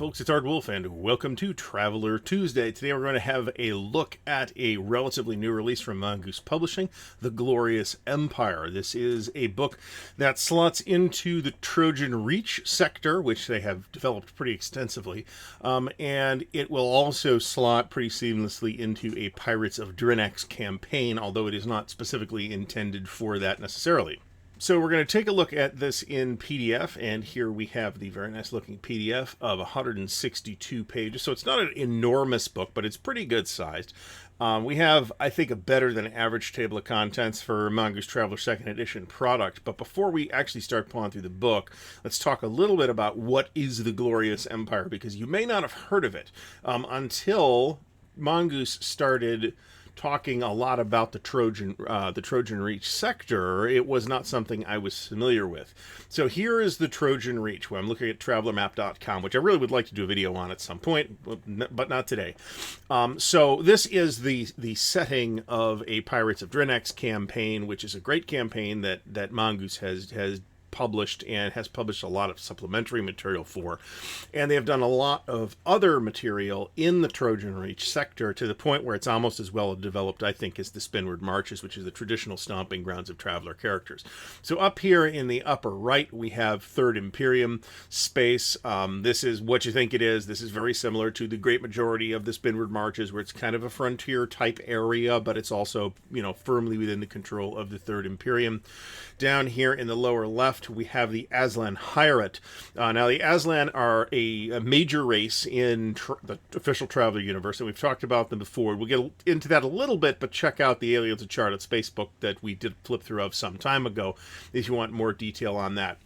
folks, it's Ardwulf, and welcome to Traveler Tuesday. Today we're going to have a look at a relatively new release from Mongoose Publishing, The Glorious Empire. This is a book that slots into the Trojan Reach sector, which they have developed pretty extensively, and it will also slot pretty seamlessly into a Pirates of Drinnax campaign, although it is not specifically intended for that necessarily. So we're going to take a look at this in PDF, and here we have the very nice looking PDF of 162 pages. So it's not an enormous book, but it's pretty good sized. We have, I think, a better than average table of contents for Mongoose Traveler 2nd Edition product. But before we actually start pulling through the book, let's talk a little bit about what is the Glorious Empire, because you may not have heard of it until Mongoose started talking a lot about the Trojan Reach sector. It was not something I was familiar with. So here is the Trojan Reach, where I'm looking at travelermap.com, which I really would like to do a video on at some point, but not today. So this is the setting of a Pirates of Drinnax campaign, which is a great campaign that Mongoose has published and has published a lot of supplementary material for, and they have done a lot of other material in the Trojan Reach sector to the point where it's almost as well developed, I think, as the Spinward Marches, which is the traditional stomping grounds of Traveler characters. So up here in the upper right we have Third Imperium space. This is what you think it is. This is very similar to the great majority of the Spinward Marches, where it's kind of a frontier type area, but it's also, you know, firmly within the control of the Third Imperium. Down here in the lower left we have the Aslan Hierat. Now the Aslan are a major race in the official Traveler universe, and we've talked about them before. We'll get into that a little bit, but check out the Aliens Uncharted Space book that we did flip through of some time ago if you want more detail on that.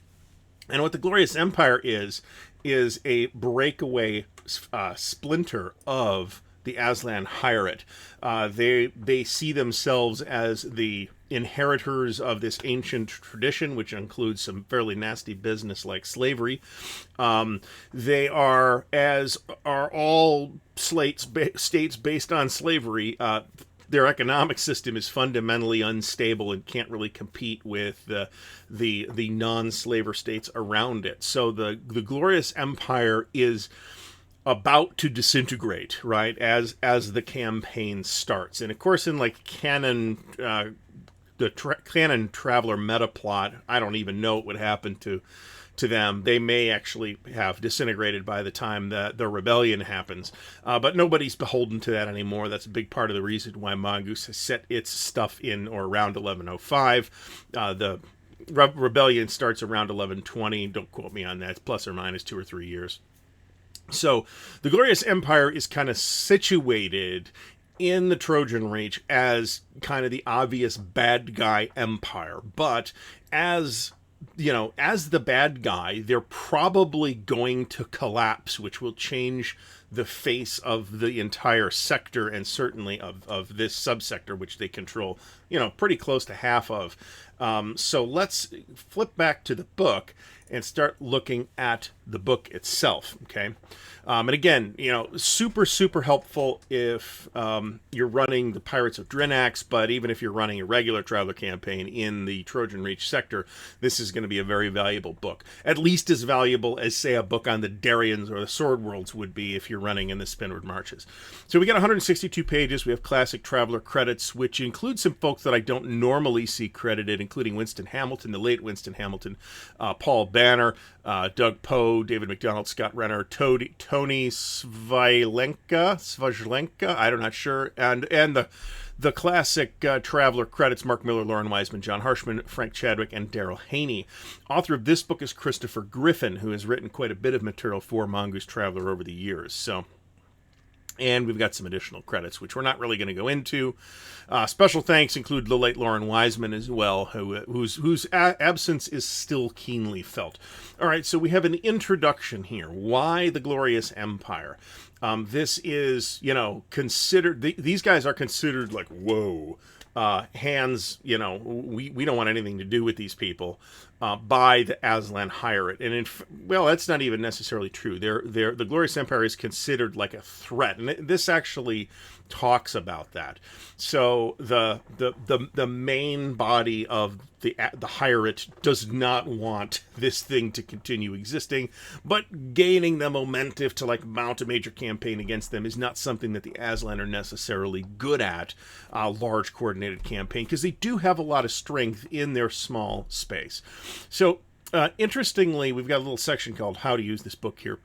And what the Glorious Empire is a breakaway splinter of the Aslan Hierat. They see themselves as the inheritors of this ancient tradition, which includes some fairly nasty business like slavery. They are, as are all states based on slavery, their economic system is fundamentally unstable and can't really compete with the non-slaver states around it. So the Glorious Empire is about to disintegrate, right, as the campaign starts. And of course, in like canon, canon Traveler metaplot, I don't even know what would happen to them. They may actually have disintegrated by the time that the rebellion happens, but nobody's beholden to that anymore. That's a big part of the reason why Mongoose has set its stuff in or around 1105. The rebellion starts around 1120. Don't quote me on that. It's plus or minus 2 or 3 years. So the Glorious Empire is kind of situated in the Trojan Reach as kind of the obvious bad guy empire. But as you know, as the bad guy, they're probably going to collapse, which will change the face of the entire sector and certainly of this subsector, which they control, you know, pretty close to half of. So let's flip back to the book and start looking at the book itself, okay? And again, you know, super helpful if you're running the Pirates of Drinnax, but even if you're running a regular Traveler campaign in the Trojan Reach sector, this is going to be a very valuable book. At least as valuable as, say, a book on the Darians or the Sword Worlds would be if you're running in the Spinward Marches. So we got 162 pages. We have classic Traveler credits, which include some folks that I don't normally see credited, including Winston Hamilton, the late Winston Hamilton, Paul Banner, Doug Poe, David McDonald, Scott Renner, Tony Svajlenka, I'm not sure, and the classic Traveler credits: Mark Miller, Lauren Wiseman, John Harshman, Frank Chadwick, and Daryl Haney. Author of this book is Christopher Griffin, who has written quite a bit of material for Mongoose Traveler over the years. So, and we've got some additional credits, which we're not really going to go into. Special thanks include the late Lauren Wiseman as well, whose absence is still keenly felt. All right, so we have an introduction here. Why the Glorious Empire? This is, you know, considered, these guys are considered like, whoa, hands, you know, we don't want anything to do with these people, by the Aslan Hierat. And well, that's not even necessarily true. The Glorious Empire is considered like a threat. And this actually talks about that. So the main body of the Hierate does not want this thing to continue existing, but gaining the momentum to like mount a major campaign against them is not something that the Aslan are necessarily good at. Large coordinated campaign, because they do have a lot of strength in their small space. So interestingly, we've got a little section called How to Use This Book here.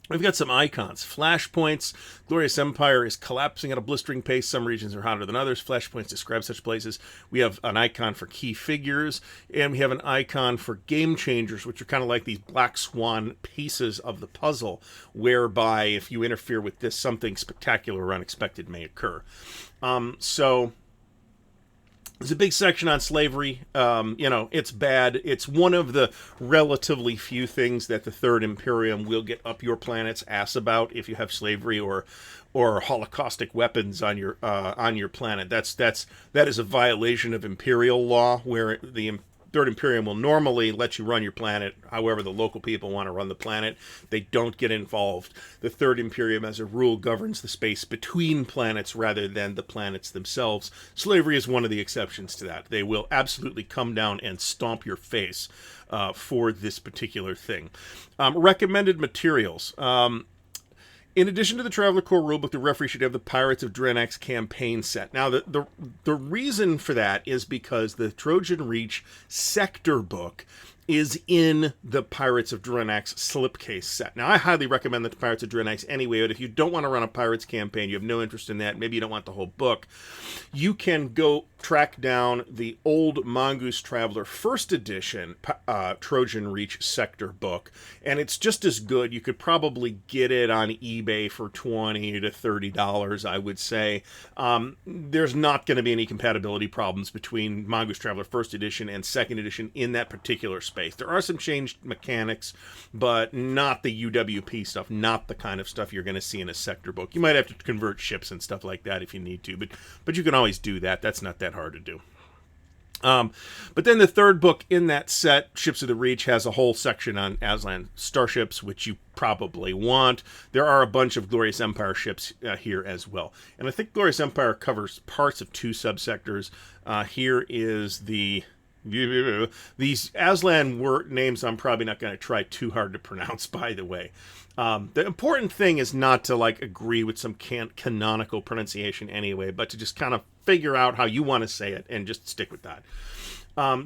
We've got some icons. Flashpoints. Glorious Empire is collapsing at a blistering pace. Some regions are hotter than others. Flashpoints describe such places. We have an icon for key figures, and we have an icon for game changers, which are kind of like these black swan pieces of the puzzle, whereby if you interfere with this, something spectacular or unexpected may occur. So there's a big section on slavery. It's bad. It's one of the relatively few things that the Third Imperium will get up your planet's ass about if you have slavery or holocaustic weapons on your planet. That is a violation of Imperial law, where the Third Imperium will normally let you run your planet however the local people want to run the planet. They don't get involved. The Third Imperium, as a rule, governs the space between planets rather than the planets themselves. Slavery is one of the exceptions to that. They will absolutely come down and stomp your face for this particular thing. Recommended materials. In addition to the Traveler Core rulebook, the referee should have the Pirates of Drenax campaign set. Now, the reason for that is because the Trojan Reach sector book is in the Pirates of Drenax slipcase set. Now, I highly recommend the Pirates of Drenax anyway, but if you don't want to run a Pirates campaign, you have no interest in that, maybe you don't want the whole book, you can go track down the old Mongoose Traveler first edition Trojan Reach sector book, and it's just as good. You could probably get it on eBay for $20 to $30, I would say. There's not going to be any compatibility problems between Mongoose Traveler first edition and second edition in that particular space. There are some changed mechanics, but not the UWP stuff, not the kind of stuff you're going to see in a sector book. You might have to convert ships and stuff like that if you need to, but you can always do that. That's not that hard to do. But then the third book in that set, Ships of the Reach, has a whole section on Aslan starships, which you probably want. There are a bunch of Glorious Empire ships here as well. And I think Glorious Empire covers parts of two subsectors. Here is these Aslan word names I'm probably not going to try too hard to pronounce, by the way. The important thing is not to agree with some canonical pronunciation anyway, but to just kind of figure out how you want to say it and just stick with that.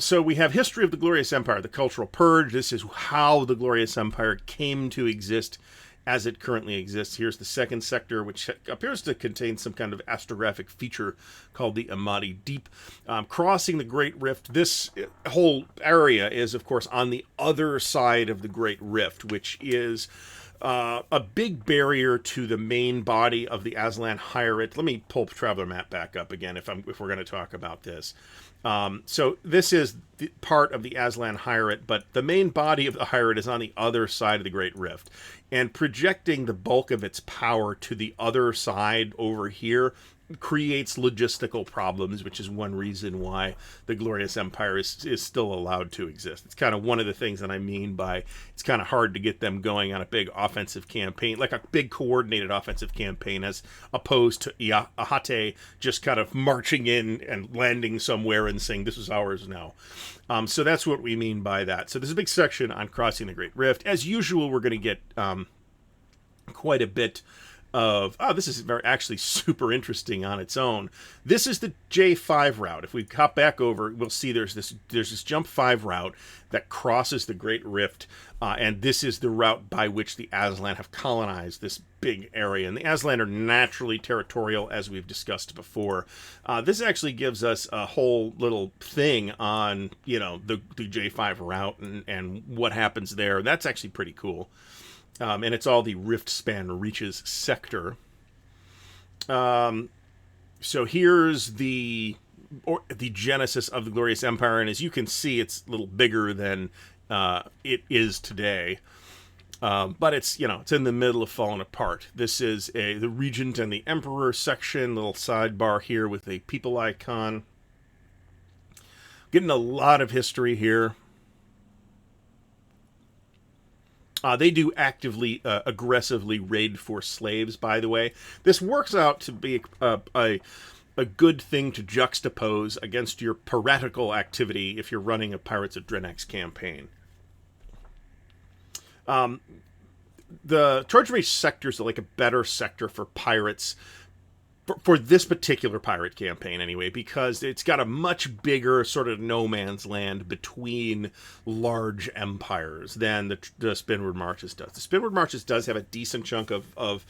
So we have History of the Glorious Empire, the Cultural Purge. This is how the Glorious Empire came to exist as it currently exists. Here's the second sector, which appears to contain some kind of astrographic feature called the Amati Deep. Crossing the Great Rift. This whole area is, of course, on the other side of the Great Rift, which is a big barrier to the main body of the Aslan Hierate. Let me pull Traveler Map back up again if we're going to talk about this. So this is the part of the Aslan Hierate, but the main body of the Hierate is on the other side of the Great Rift. And projecting the bulk of its power to the other side over here creates logistical problems, which is one reason why the Glorious Empire is still allowed to exist. It's kind of one of the things that I mean by it's kind of hard to get them going on a big offensive campaign, like a big coordinated offensive campaign, as opposed to Ahate just kind of marching in and landing somewhere and saying, this is ours now. So that's what we mean by that. So there's a big section on Crossing the Great Rift. As usual, we're going to get quite a bit of, this is actually super interesting on its own. This is the J5 route. If we hop back over, we'll see there's this Jump 5 route that crosses the Great Rift, and this is the route by which the Aslan have colonized this big area. And the Aslan are naturally territorial, as we've discussed before. This actually gives us a whole little thing on, the J5 route and what happens there. That's actually pretty cool. And it's all the Rift Span Reaches sector. So here's the genesis of the Glorious Empire, and as you can see, it's a little bigger than it is today. But it's it's in the middle of falling apart. This is the Regent and the Emperor section, little sidebar here with a people icon. Getting a lot of history here. They do actively, aggressively raid for slaves, by the way. This works out to be a good thing to juxtapose against your piratical activity if you're running a Pirates of Drenax campaign. The Trojan Reach sector is like a better sector for pirates for this particular pirate campaign anyway, because it's got a much bigger sort of no man's land between large empires than the Spinward Marches does. The Spinward Marches does have a decent chunk of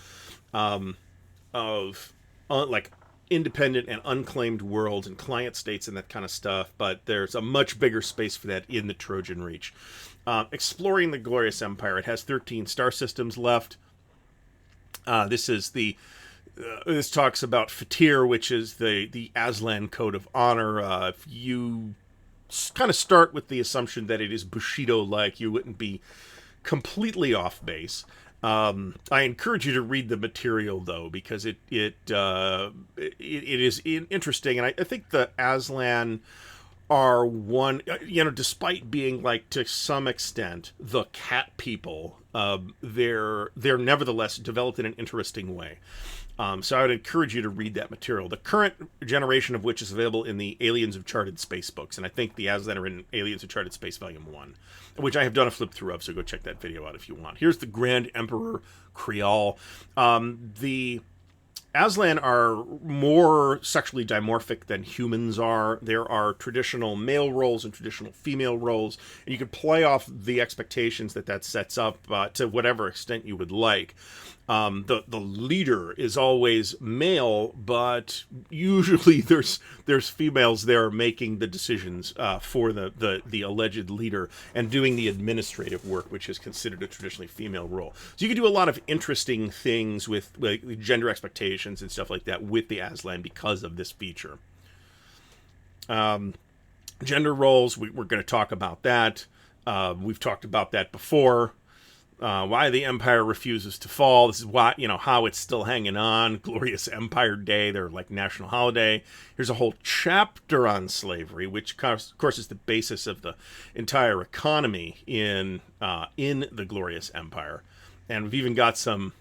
like independent and unclaimed worlds and client states and that kind of stuff, but there's a much bigger space for that in the Trojan Reach. Exploring the Glorious Empire, it has 13 star systems left. This talks about Fatir, which is the Aslan Code of Honor. If you kind of start with the assumption that it is Bushido-like, you wouldn't be completely off base. I encourage you to read the material, though, because it is interesting, and I think the Aslan are one, despite being like to some extent the cat people, they're nevertheless developed in an interesting way. So I would encourage you to read that material. The current generation of which is available in the Aliens of Charted Space books, and I think the Aslan are in Aliens of Charted Space Volume 1, which I have done a flip through of, so go check that video out if you want. Here's the Grand Emperor Creole. The Aslan are more sexually dimorphic than humans are. There are traditional male roles and traditional female roles, and you can play off the expectations that sets up to whatever extent you would like. The leader is always male, but usually there's females there making the decisions for the alleged leader and doing the administrative work, which is considered a traditionally female role. So you can do a lot of interesting things with like gender expectations and stuff like that with the Aslan because of this feature. Gender roles, we're going to talk about that. We've talked about that before. Why the Empire refuses to fall. This is why, how it's still hanging on. Glorious Empire Day, their like national holiday. Here's a whole chapter on slavery, which of course is the basis of the entire economy in the Glorious Empire. And we've even got some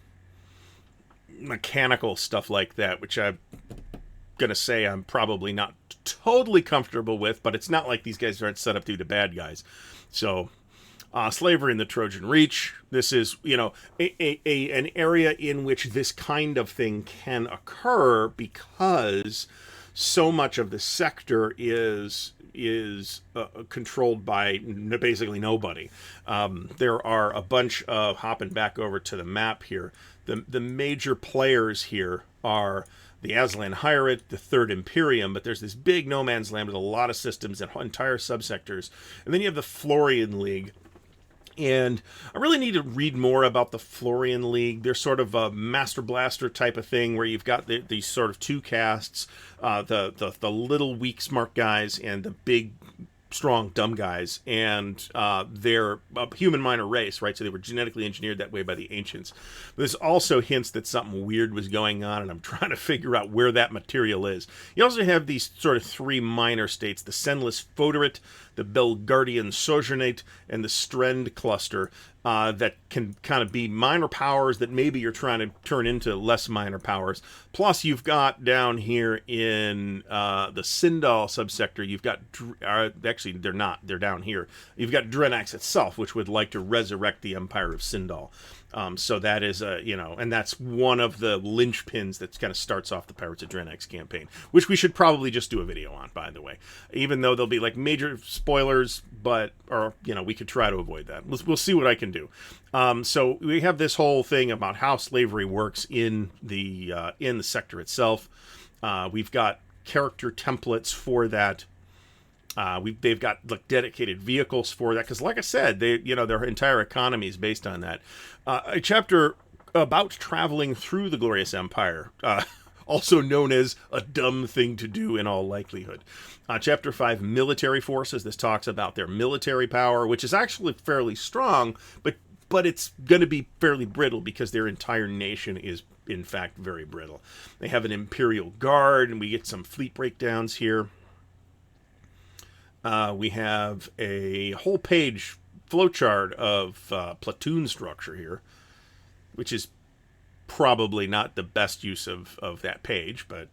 mechanical stuff like that, which I'm gonna say I'm probably not totally comfortable with, but it's not like these guys aren't set up to be the bad guys. So slavery in the Trojan Reach. This is, an area in which this kind of thing can occur because so much of the sector is controlled by basically nobody. There are a bunch of, hopping back over to the map here, the major players here are the Aslan Hierate, the Third Imperium, but there's this big no man's land with a lot of systems and entire subsectors. And then you have the Florian League. And I really need to read more about the Florian League. They're sort of a Master Blaster type of thing where you've got these sort of two castes, the little weak smart guys and the big strong dumb guys, and they're a human minor race, right? So they were genetically engineered that way by the ancients. There's also hints that something weird was going on, and I'm trying to figure out where that material is. You also have these sort of three minor states: the Senless Foederate, the Belgardian Sojournate, and the Strend Cluster, that can kind of be minor powers that maybe you're trying to turn into less minor powers. Plus, you've got down here in the Sindal subsector, you've got, actually, they're not, they're down here. You've got Drenax itself, which would like to resurrect the Empire of Sindal. So that is, and that's one of the linchpins that kind of starts off the Pirates of Drenax campaign, which we should probably just do a video on, by the way. Even though there'll be like major spoilers, we could try to avoid that. We'll see what I can do. So we have this whole thing about how slavery works in the sector itself. We've got character templates for that. They've got like dedicated vehicles for that because, like I said, their entire economy is based on that. A chapter about traveling through the Glorious Empire, also known as a dumb thing to do in all likelihood. Chapter 5, military forces. This talks about their military power, which is actually fairly strong, but it's going to be fairly brittle because their entire nation is, in fact, very brittle. They have an Imperial Guard, and we get some fleet breakdowns here. We have a whole page flowchart of platoon structure here, which is probably not the best use of that page, but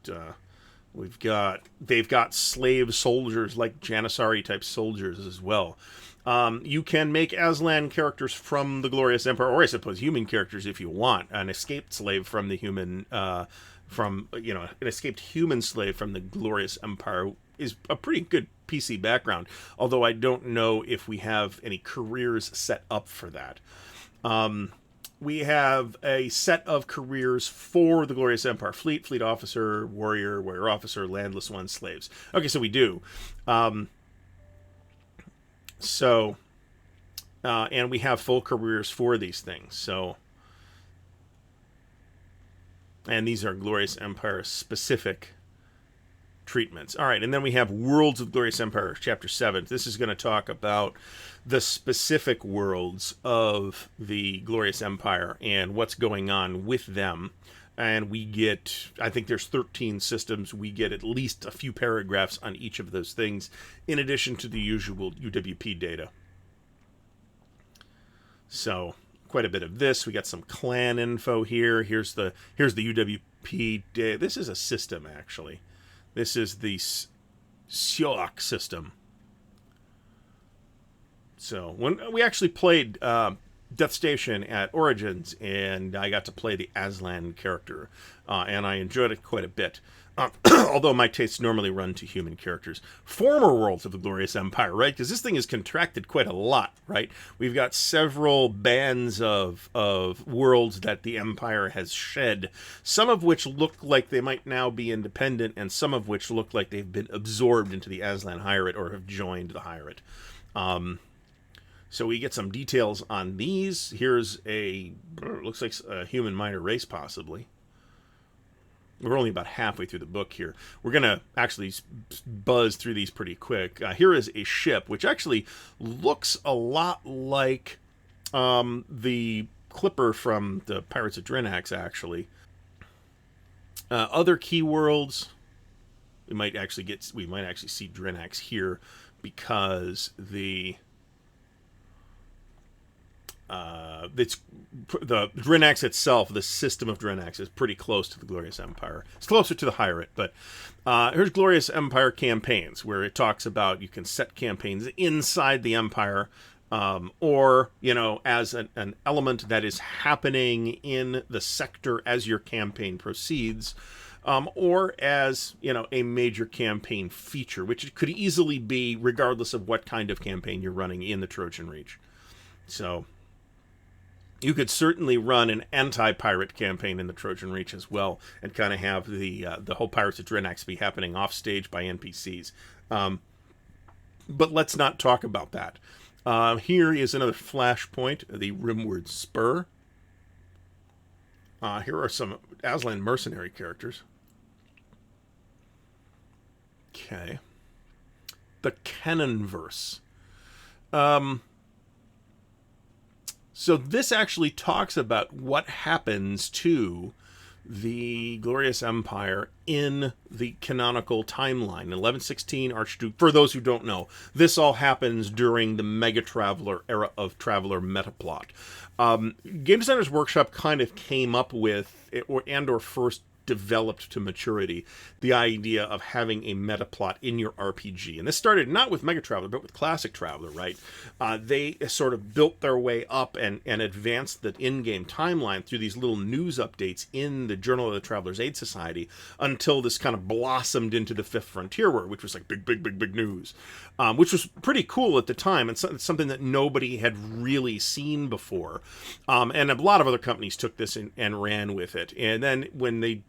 they've got slave soldiers, like Janissary type soldiers as well. You can make Aslan characters from the Glorious Empire, or I suppose human characters if you want. An escaped slave from the human, an escaped human slave from the Glorious Empire is a pretty good PC background. Although I don't know if we have any careers set up for that. We have a set of careers for the Glorious Empire: fleet, fleet officer, warrior, warrior officer, landless one, slaves. Okay, so we do. And we have full careers for these things. So, and these are Glorious Empire specific treatments. All right, and then we have Worlds of Glorious Empire, Chapter 7. This is going to talk about the specific worlds of the Glorious Empire and what's going on with them. And we get, I think there's 13 systems. We get at least a few paragraphs on each of those things, in addition to the usual UWP data. So, quite a bit of this. We got some clan info here. Here's the UWP data. This is a system, actually. This is the Sioc system. So, when we actually played Death Station at Origins, and I got to play the Aslan character, and I enjoyed it quite a bit. Although my tastes normally run to human characters. Former Worlds of the Glorious Empire, right? Because this thing has contracted quite a lot, right? We've got several bands of worlds that the Empire has shed, some of which look like they might now be independent, and some of which look like they've been absorbed into the Aslan Hierate or have joined the Hierate. So we get some details on these. Here's looks like a human minor race, possibly. We're only about halfway through the book here. We're going to actually buzz through these pretty quick. Here is a ship, which actually looks a lot like the Clipper from the Pirates of Drenax, actually. Other key worlds, we might actually see Drenax here, because the Drenax itself, the system of Drenax, is pretty close to the Glorious Empire. It's closer to the Hierate, but here's Glorious Empire campaigns, where it talks about you can set campaigns inside the Empire, or, as an element that is happening in the sector as your campaign proceeds, or as, a major campaign feature, which it could easily be regardless of what kind of campaign you're running in the Trojan Reach. So you could certainly run an anti-pirate campaign in the Trojan Reach as well, and kind of have the whole Pirates of Drenax be happening off stage by NPCs. But let's not talk about that. Here is another flashpoint, the Rimward Spur. Here are some Aslan mercenary characters. Okay. The Canonverse. So this actually talks about what happens to the Glorious Empire in the canonical timeline. In 1116, Archduke, for those who don't know, this all happens during the Mega Traveler era of Traveler metaplot. Game Designers Workshop kind of came up with, or first developed to maturity, the idea of having a metaplot in your RPG. And this started not with Mega Traveler, but with Classic Traveler, right? They sort of built their way up and advanced the in-game timeline through these little news updates in the Journal of the Traveler's Aid Society, until this kind of blossomed into the Fifth Frontier War, which was like big news, which was pretty cool at the time. It's something that nobody had really seen before. And a lot of other companies took this and ran with it. And then when they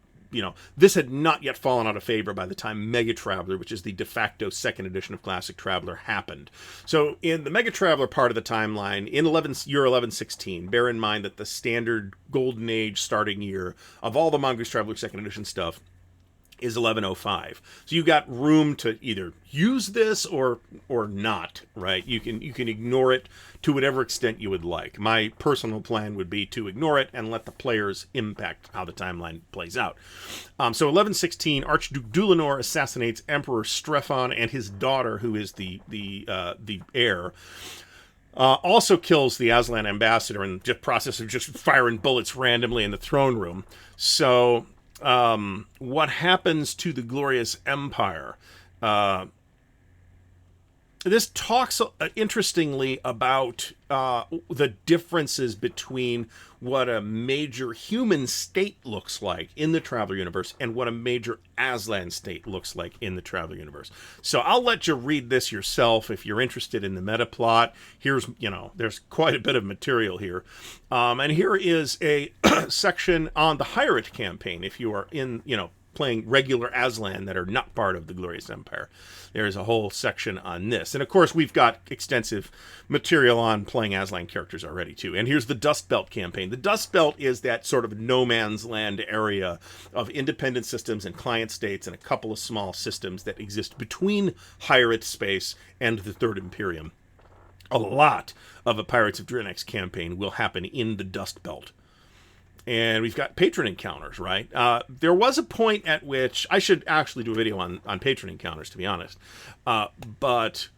this had not yet fallen out of favor by the time Mega Traveler, which is the de facto second edition of Classic Traveler, happened. So in the Mega Traveler part of the timeline, in year 1116, bear in mind that the standard Golden Age starting year of all the Mongoose Traveler second edition stuff is 1105. So you got room to either use this or not, right? You can ignore it to whatever extent you would like. My personal plan would be to ignore it and let the players impact how the timeline plays out. So 1116, Archduke Dulanor assassinates Emperor Strephon and his daughter, who is the heir. also kills the Aslan ambassador in the process of just firing bullets randomly in the throne room. So what happens to the glorious empire? This talks interestingly about the differences between what a major human state looks like in the Traveler universe and what a major Aslan state looks like in the Traveler universe. So I'll let you read this yourself if you're interested in the metaplot. Here's, there's quite a bit of material here. And here is a section on the Hyrate campaign if you are in, playing regular Aslan that are not part of the Glorious Empire. There's a whole section on this. And of course, we've got extensive material on playing Aslan characters already, too. And here's the Dust Belt campaign. The Dust Belt is that sort of no man's land area of independent systems and client states and a couple of small systems that exist between Hyrate space and the Third Imperium. A lot of a Pirates of Draenix campaign will happen in the Dust Belt. And we've got patron encounters, right? There was a point at which I should actually do a video on patron encounters, to be honest. But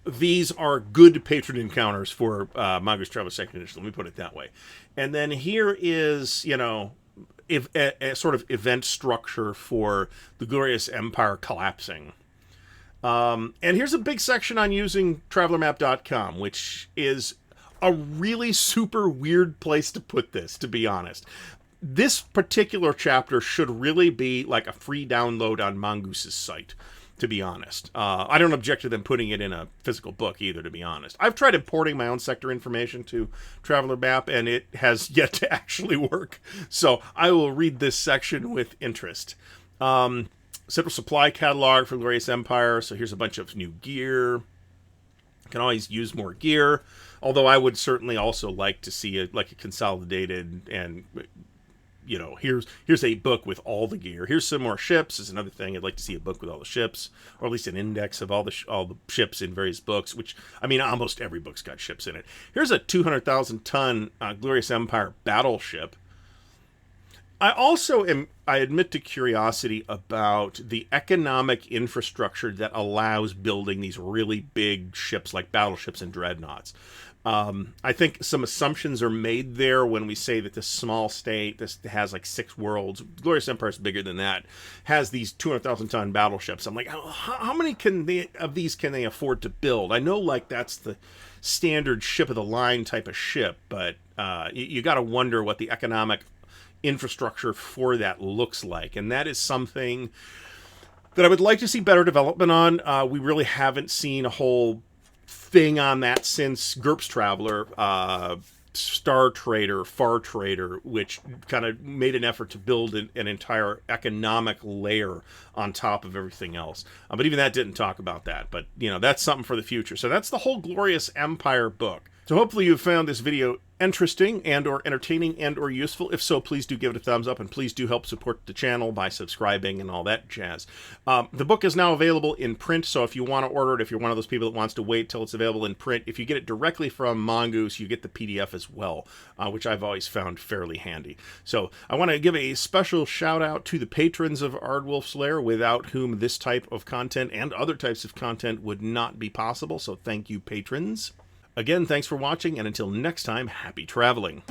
these are good patron encounters for Mongoose Traveler Second Edition. Let me put it that way. And then here is, a sort of event structure for the Glorious Empire collapsing. And here's a big section on using TravelerMap.com, which is a really super weird place to put this, to be honest. This particular chapter should really be like a free download on Mongoose's site, to be honest. I don't object to them putting it in a physical book either, to be honest. I've tried importing my own sector information to Traveler Map, and it has yet to actually work. So I will read this section with interest. Central Supply Catalog for Glorious Empire. So here's a bunch of new gear. You can always use more gear. Although I would certainly also like to see a consolidated and, here's a book with all the gear. Here's some more ships is another thing. I'd like to see a book with all the ships, or at least an index of all the ships in various books, which, almost every book's got ships in it. Here's a 200,000 ton Glorious Empire battleship. I admit to curiosity about the economic infrastructure that allows building these really big ships like battleships and dreadnoughts. I think some assumptions are made there when we say that this small state, this has like 6 worlds, Glorious Empire is bigger than that, has these 200,000 ton battleships. I'm like, how many of these can they afford to build? I know that's the standard ship of the line type of ship, but you got to wonder what the economic infrastructure for that looks like, and that is something that I would like to see better development on. We really haven't seen a whole thing on that since GURPS Traveler, Star Trader, Far Trader, which kind of made an effort to build an entire economic layer on top of everything else. But even that didn't talk about that. But, that's something for the future. So that's the whole Glorious Empire book. So hopefully you found this video interesting and or entertaining and or useful. If so, please do give it a thumbs up, and please do help support the channel by subscribing and all that jazz. The book is now available in print, so if you want to order it, if you're one of those people that wants to wait till it's available in print, if you get it directly from Mongoose, you get the PDF as well, which I've always found fairly handy. So I want to give a special shout out to the patrons of Ardwulf's Lair, without whom this type of content and other types of content would not be possible. So thank you, patrons. Again, thanks for watching, and until next time, happy traveling.